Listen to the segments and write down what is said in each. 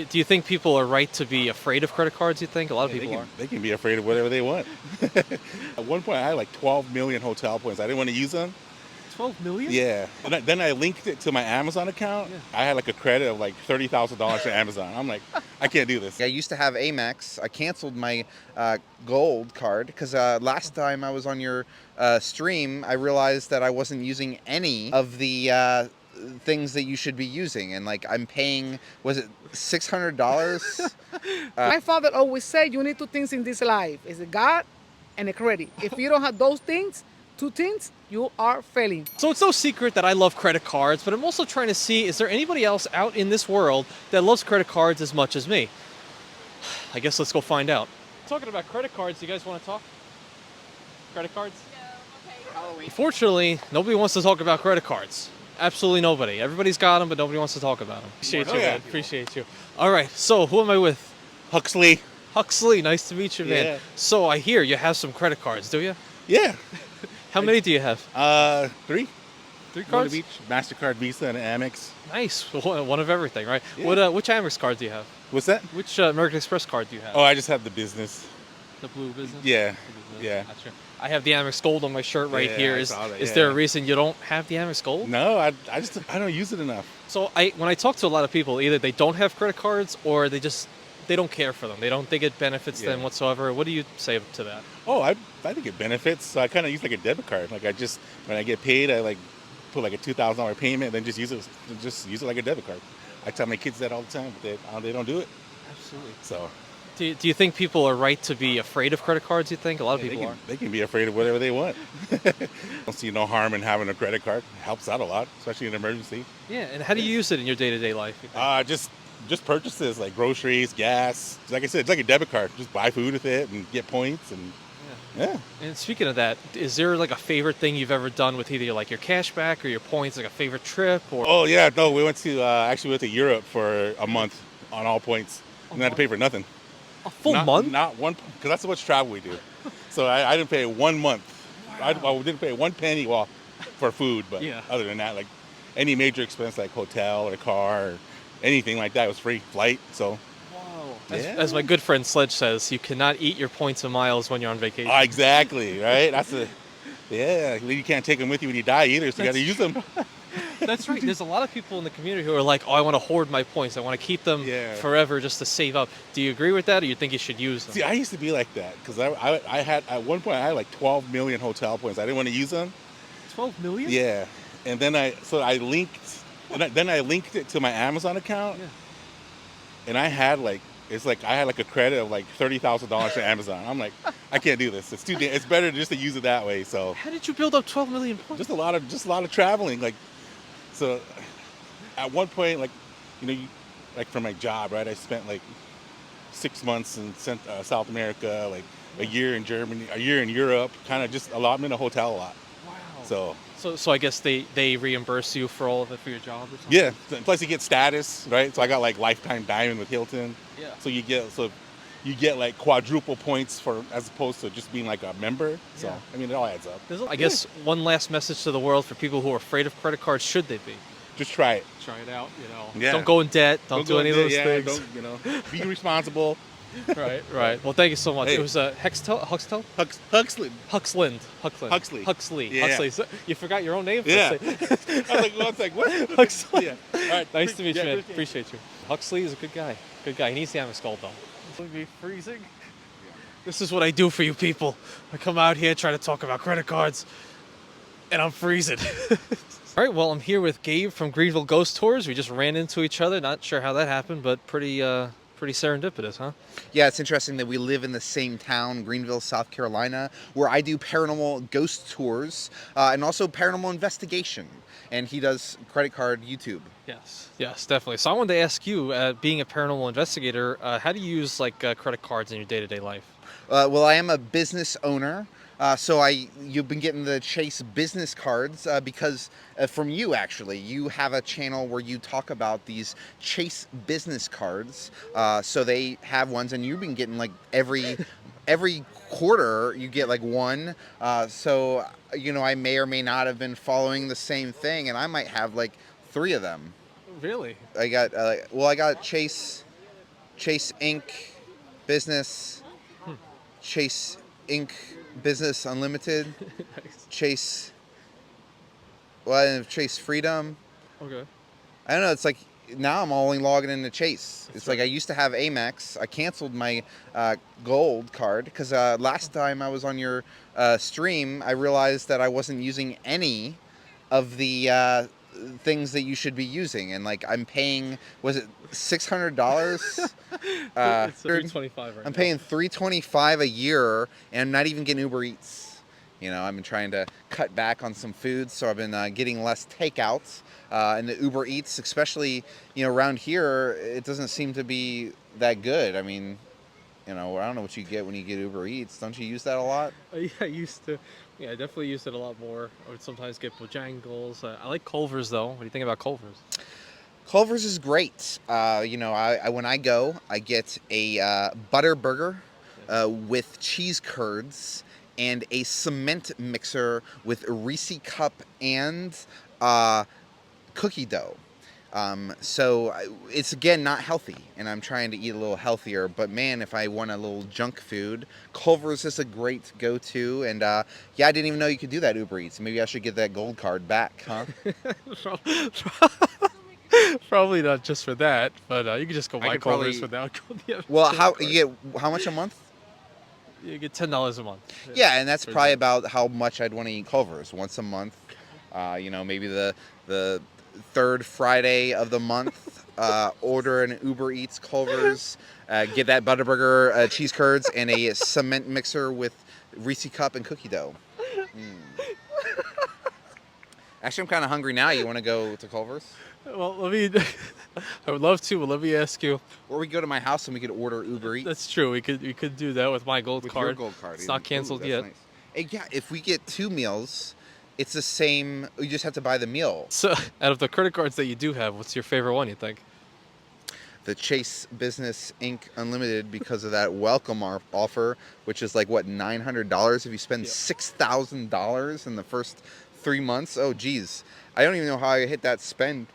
Do you think people are right to be afraid of credit cards, you think? A lot of Yeah, people are. they can be afraid of whatever they want. At one point, I had like 12 million hotel points. I didn't want to use them. 12 million? Yeah. And then I linked it to my Amazon account. Yeah. I had like a credit of like $30,000 to Amazon. I'm like, I can't do this. I used to have Amex. I canceled my gold card because last time I was on your stream, I realized that I wasn't using any of the things that you should be using, and like I'm paying, was it $600? My father always said you need two things in this life: is a God and a credit. If you don't have those things, two things, you are failing. So it's no secret that I love credit cards, but I'm also trying to see, is there anybody else out in this world that loves credit cards as much as me? I guess let's go find out. Talking about credit cards, you guys want to talk? Credit cards? Unfortunately, nobody wants to talk about credit cards. Absolutely nobody. Everybody's got them, but nobody wants to talk about them. Appreciate you, man. Appreciate you. All right, so who am I with? Huxley. Huxley, nice to meet you, man. Yeah. So I hear you have some credit cards, do you? Yeah. How many do you have? 3. 3 One cards? of each. MasterCard, Visa, and Amex. Nice. One of everything, right? Yeah. Which Amex card do you have? What's that? Which American Express card do you have? Oh, I just have the business. The blue business? Yeah. The business. Yeah. Gotcha. I have the Amex Gold on my shirt right Yeah, here. I Is saw that, there a yeah. reason you don't have the Amex Gold? No, I don't use it enough. So when I talk to a lot of people, either they don't have credit cards or they don't care for them. They don't think it benefits them Yeah. whatsoever. What do you say to that? Oh, I think it benefits. So I kind of use like a debit card. Like when I get paid, I like put like a $2,000 payment, then just use it like a debit card. I tell my kids that all the time, but they don't do it. Absolutely. So Do you think people are right to be afraid of credit cards, you think? A lot of yeah, people are. they can be afraid of whatever they want. Don't see no harm in having a credit card. It helps out a lot, especially in an emergency. Yeah, and how do you use it in your day-to-day life? You think? Just purchases like groceries, gas. Like I said, it's like a debit card. Just buy food with it and get points and yeah. And speaking of that, is there like a favorite thing you've ever done with either like your cash back or your points, like a favorite trip or? Oh yeah, no, we went to Europe for a month on all points, and I had to pay for nothing. A full month? Not one, because that's how much travel we do. So I didn't pay 1 month. I didn't pay 1 penny for food, but Yeah. other than that, like any major expense like hotel or car or anything like that was free. Flight, so. As my good friend Sledge says, you cannot eat your points and miles when you're on vacation. Exactly, right? You can't take them with you when you die either, so you got to use them. That's right. There's a lot of people in the community who are like, oh, I want to hoard my points. I want to keep them forever just to save up. Do you agree with that, or you think you should use them? See, I used to be like that because I had at one point I had like 12 million hotel points. I didn't want to use them. 12 million? Yeah, and then I linked it to my Amazon account, and I had like a credit of like $30,000 to Amazon. I'm like, I can't do this. It's better just to use it that way. So How did you build up 12 million points? just a lot of traveling. Like, so at one point, like, like for my job, right? I spent like 6 months in South America, like a year in Germany, a year in Europe. Kind of just a lot. I'm in a hotel a lot. Wow. So I guess they reimburse you for all of it for your job or something? Yeah. Plus you get status, right? So I got like lifetime diamond with Hilton. Yeah. So you get like quadruple points as opposed to just being like a member. So Yeah. I mean, it all adds up. I guess one last message to the world for people who are afraid of credit cards, should they be? Just try it. Try it out, Yeah. Don't go in debt. Don't do go any of in those there, things. Don't be responsible. Right. Well, thank you so much. Hey. It was Huxtell? Huxley. Huxley. Yeah. Huxley. So you forgot your own name? Yeah. I was like, what? Huxley. Yeah. All right. Nice to meet you, man. Appreciate it. Appreciate you. Huxley is a good guy. Good guy. He needs the Amex Gold, though. Will be freezing? This is what I do for you people. I come out here, try to talk about credit cards, and I'm freezing. All right, well, I'm here with Gabe from Greenville Ghost Tours. We just ran into each other. Not sure how that happened, but pretty serendipitous, huh? Yeah, it's interesting that we live in the same town, Greenville, South Carolina, where I do paranormal ghost tours and also paranormal investigation. And he does credit card YouTube. Yes, definitely. So I wanted to ask you, being a paranormal investigator, how do you use credit cards in your day-to-day life? Well, I am a business owner. So you've been getting the Chase business cards because from you, actually. You have a channel where you talk about these Chase business cards. So they have ones, and you've been getting like every quarter you get like one. So I may or may not have been following the same thing, and I might have like 3 of them. Really? I got Chase Chase Inc. Business, Chase Inc. Business Unlimited, Nice. Chase, well, Chase Freedom. Okay. I don't know. It's like now I'm only logging into Chase. That's It's like right. I used to have Amex. I canceled my gold card because last time I was on your stream, I realized that I wasn't using any of the things that you should be using, and like I'm paying, was it $600? It's 325 right I'm now. paying $325 a year, and I'm not even getting Uber Eats. You know, I've been trying to cut back on some food, so I've been getting less takeouts. And the Uber Eats, especially, around here, it doesn't seem to be that good. I mean, I don't know what you get when you get Uber Eats. Don't you use that a lot? Yeah, I used to. Yeah, I definitely used it a lot more. I would sometimes get Bojangles. I like Culver's though. What do you think about Culver's? Culver's is great. I when I go, I get a butter burger with cheese curds and a cement mixer with Reese cup and uh, cookie dough. It's again not healthy, and I'm trying to eat a little healthier. But man, if I want a little junk food, Culver's is a great go-to. And yeah, I didn't even know you could do that Uber Eats. Maybe I should get that gold card back, huh? Probably not just for that, but you can just go I buy could Culver's probably. without Well, gold how card. you get how much a month? You get $10 a month. Yeah, and that's for probably that. about how much I'd want to eat Culver's once a month. Maybe the third Friday of the month, order an Uber Eats Culver's, get that Butterburger, cheese curds, and a cement mixer with Reese cup and cookie dough. Mm. Actually, I'm kind of hungry now. You want to go to Culver's? Well, let me. I would love to, but let me ask you. Or we go to my house and we could order Uber Eats. That's true. We could do that with my gold With card. your gold card. It's not Ooh, canceled that's yet. nice. Hey, yeah, if we get 2 meals, it's the same. You just have to buy the meal. So, out of the credit cards that you do have, what's your favorite one? You think? The Chase Business Inc. Unlimited, because of that welcome offer, which is like what, $900 if you spend Yep. $6,000 in the first 3 months. Oh, geez, I don't even know how I hit that spend.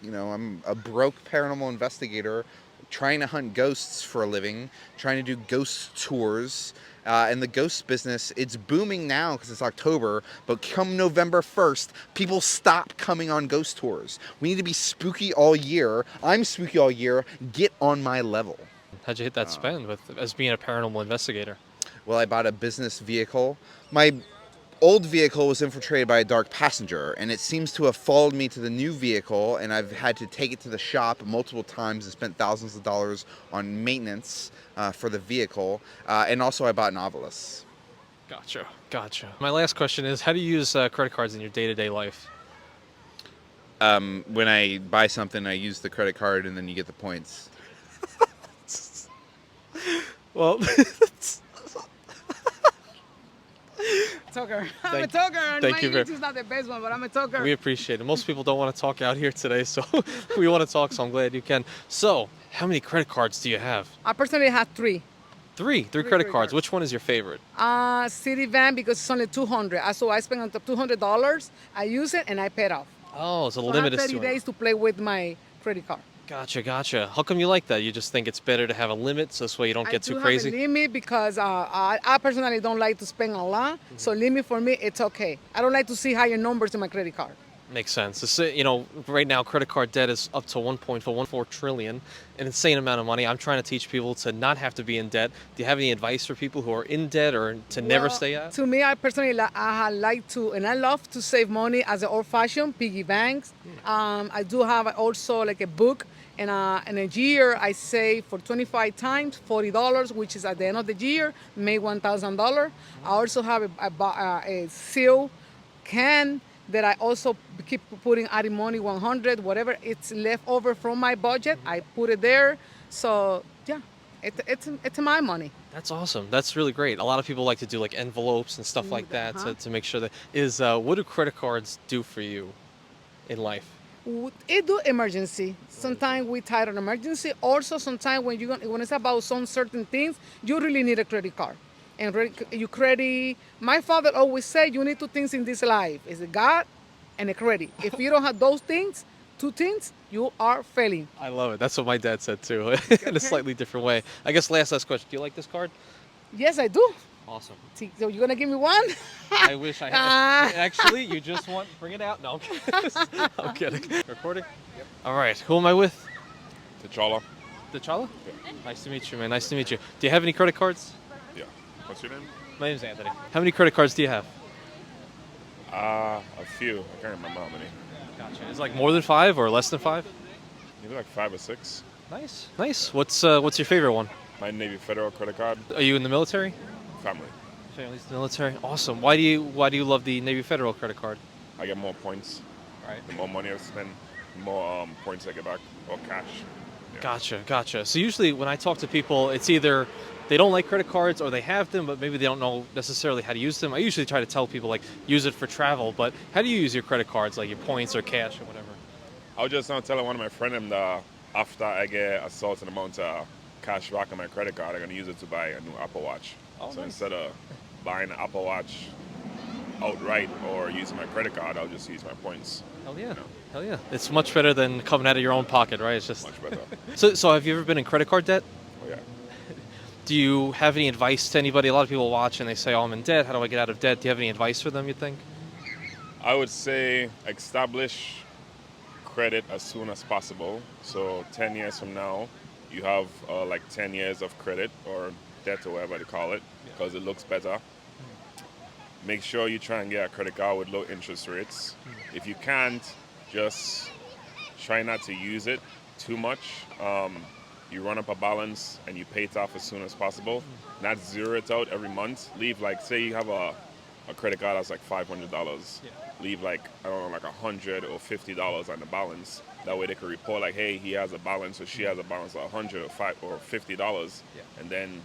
I'm a broke paranormal investigator, trying to hunt ghosts for a living, trying to do ghost tours. And the ghost business, it's booming now because it's October, but come November 1st, people stop coming on ghost tours. We need to be spooky all year. I'm spooky all year. Get on my level. How'd you hit that spend with as being a paranormal investigator? Well, I bought a business vehicle. My old vehicle was infiltrated by a dark passenger, and it seems to have followed me to the new vehicle, and I've had to take it to the shop multiple times and spent thousands of dollars on maintenance for the vehicle. And also I bought Novelist. Gotcha. My last question is, how do you use credit cards in your day-to-day life? When I buy something, I use the credit card, and then you get the points. Well, Talker. I'm a Thank- talker. And thank my you very- English is not the best one, but I'm a talker. we appreciate it. Most people don't want to talk out here today, so we want to talk, so I'm glad you can. So, how many credit cards do you have? I personally have three. Three credit credit cards. cards. Which one is your favorite? Citibank, because it's only $200. So I spend on top $200. I use it and I pay it off. Oh, it's a So I have limit is 30 days to play with my credit card. Gotcha. How come you like that? You just think it's better to have a limit, so this way you don't get I do too crazy? have a limit because I personally don't like to spend a lot. So limit for me, it's okay. I don't like to see higher numbers in my credit card. Makes sense. Right now, credit card debt is up to 1.14 trillion, an insane amount of money. I'm trying to teach people to not have to be in debt. Do you have any advice for people who are in debt or to never Well, stay out? To me, I personally I like to, and I love to save money as an old-fashioned piggy banks. I do have also like a book, and in a year I save for 25 times $40, which is at the end of the year make $1,000. I also have a seal can that I also keep adding money, 100, whatever it's left over from my budget, I put it there. So yeah, it's my money. That's awesome. That's really great. A lot of people like to do like envelopes and stuff like that Uh-huh. to make sure that what do credit cards do for you in life? It do emergency. Sometimes we tight on emergency. Also, sometimes when it's about some certain things, you really need a credit card. And you credit. My father always said you need two things in this life: is a God and a credit. If you don't have those things, two things, you are failing. I love it. That's what my dad said too, in a slightly different way. I guess last question. Do you like this card? Yes, I do. Awesome. See, so you're gonna give me one? I wish I had. Actually, you just want bring it out. No, I'm kidding. I'm kidding. Recording? Yep. All right. Who am I with? T'Challa. T'Challa? Yeah. Nice to meet you, man. Nice to meet you. Do you have any credit cards? Yeah. What's your name? My name's Anthony. How many credit cards do you have? A few. I can't remember how many. Gotcha. Is it like more than 5 or less than 5? Maybe like 5 or 6. Nice. Nice. What's your favorite one? My Navy Federal credit card. Are you in the military? Family. Family's in the military. Awesome. Why do you love the Navy Federal credit card? I get more points. Right. The more money I spend, the more points I get back or cash. Yeah. Gotcha. So usually when I talk to people, it's either they don't like credit cards or they have them, but maybe they don't know necessarily how to use them. I usually try to tell people like use it for travel, but how do you use your credit cards, like your points or cash or whatever? I was just now telling one of my friends that after I get a certain amount of cash back on my credit card, I'm going to use it to buy a new Apple Watch. Oh, So nice. instead of buying an Apple Watch outright or using my credit card, I'll just use my points. Hell yeah. You know, Hell yeah. It's much better than coming out of your own pocket, right? It's just much better. So have you ever been in credit card debt? Oh, yeah. Do you have any advice to anybody? A lot of people watch and they say, "Oh, I'm in debt. How do I get out of debt?" Do you have any advice for them, you think? I would say establish credit as soon as possible. So 10 years from now, you have like 10 years of credit or debt or whatever they call it, because it looks better. Make sure you try and get a credit card with low interest rates. If you can't, just try not to use it too much. You run up a balance and you pay it off as soon as possible. Not zero it out every month. Leave like, say you have a credit card that's like $500. Leave like, I don't know, like $100 or $50 on the balance. That way they can report like, hey, he has a balance or she has a balance of $100 or $50. And then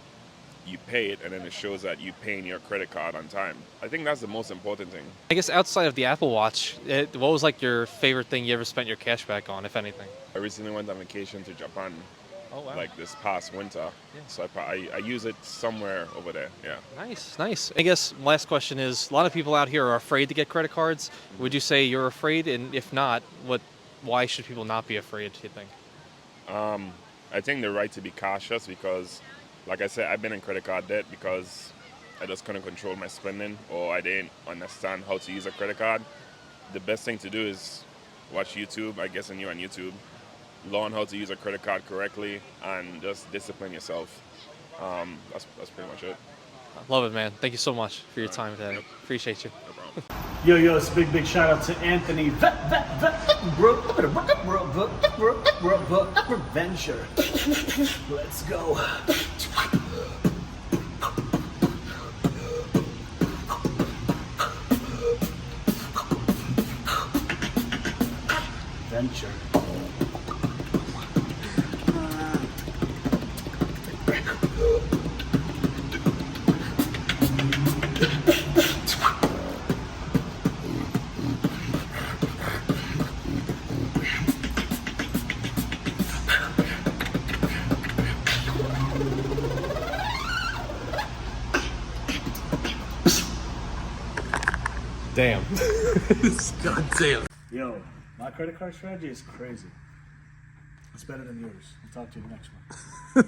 you pay it, and then it shows that you're paying your credit card on time. I think that's the most important thing. I guess outside of the Apple Watch, what was like your favorite thing you ever spent your cash back on, if anything? I recently went on vacation to Japan, Oh, wow. like this past winter. So I use it somewhere over there, yeah. Nice. I guess last question is, a lot of people out here are afraid to get credit cards. Would you say you're afraid? And if not, why should people not be afraid, do you think? I think they're right to be cautious because, like I said, I've been in credit card debt because I just couldn't control my spending or I didn't understand how to use a credit card. The best thing to do is watch YouTube, I guess, and you on YouTube. Learn how to use a credit card correctly and just discipline yourself. That's pretty much it. Love it, man. Thank you so much for your time today. Appreciate you. No problem. Yo, it's a big shout out to Anthony Venture. Let's go. Venture. Damn. God damn. Yo, my credit card strategy is crazy. It's better than yours. I'll talk to you next one.